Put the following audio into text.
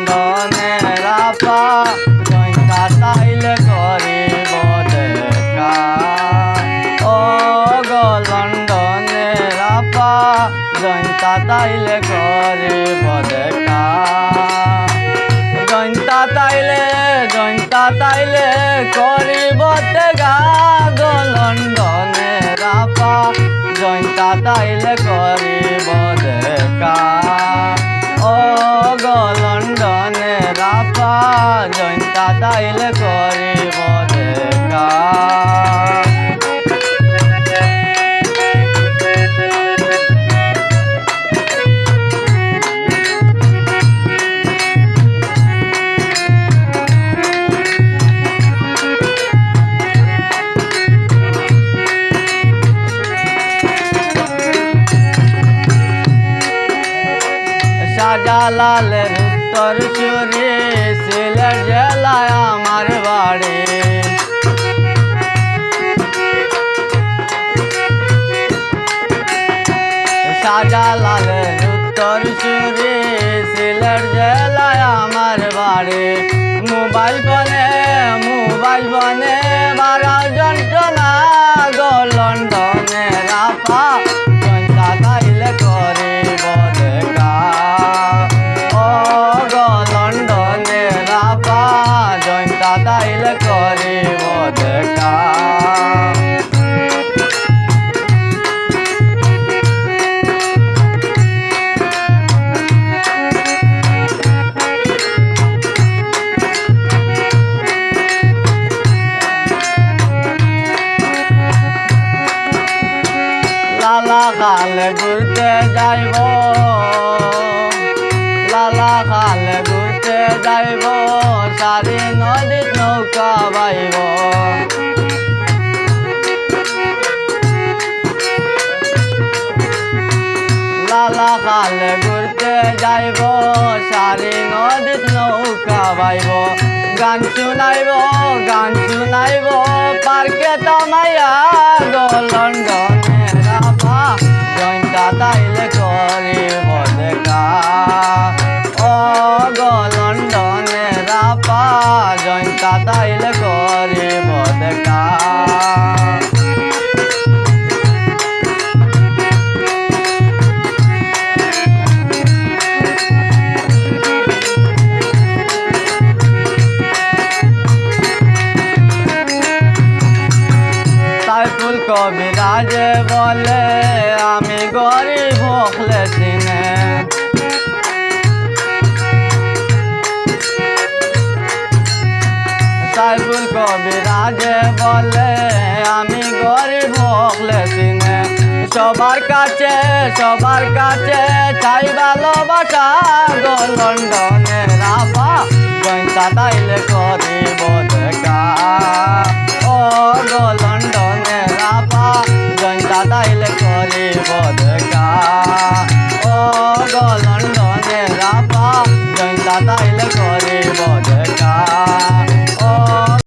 লন্ডনের আপা জয়ন্তা তাইলে করিব দেখা ও গো লন্ডনের আপা জয়ন্তা তাইলে করিব দেখা জয়ন্তা তাইলে করিব দেখা গো লন্ডনের আপা জয়ন্তা তাইলে করিব দেখা ও গো লন্ডনের আপা জয়ন্তা তাইলে করিব দেখা শাহজালালের উত্তর সুরে সিলেট জেলায় আমার বাড়ি শাহজালালের উত্তর সুরে সিলেট জেলায় আমার বাড়ি মোবাইল ফোনে বাড়াও যন্ত্রণা গো লন্ডনের আপা জয়ন্তা তাইলে করিব দেখা ও গো লন্ডনের আপা জয়ন্তা তাইলে করিব দেখা লালাখালে ঘুরতে যাইব লালাখালে ঘুরতে যাইব সারি নদীত নৌকা বাইব লালাখালে ঘুরতে যাইব সারি নদীত নৌকা বাইব গান শুনাইব পার্কে তামাইয়া গো লন্ডনের আপা জয়ন্তা তাইলে করিব দেখা ও গো লন্ডনের আপা জয়ন্তা তাইলে করিব দেখা সাইফুল কবিরাজ বলে আমি গরিব হলে চিনে সাইফুল কবিরাজ বলে আমি গরিব হলে চিনে সবার কাছে চাই ভালোবাসা গো লন্ডনের আপা জয়ন্তা তাইলে করিব দেখা ও গো লন্ডনের আপা জয়ন্তা তাইলে করিব দেখা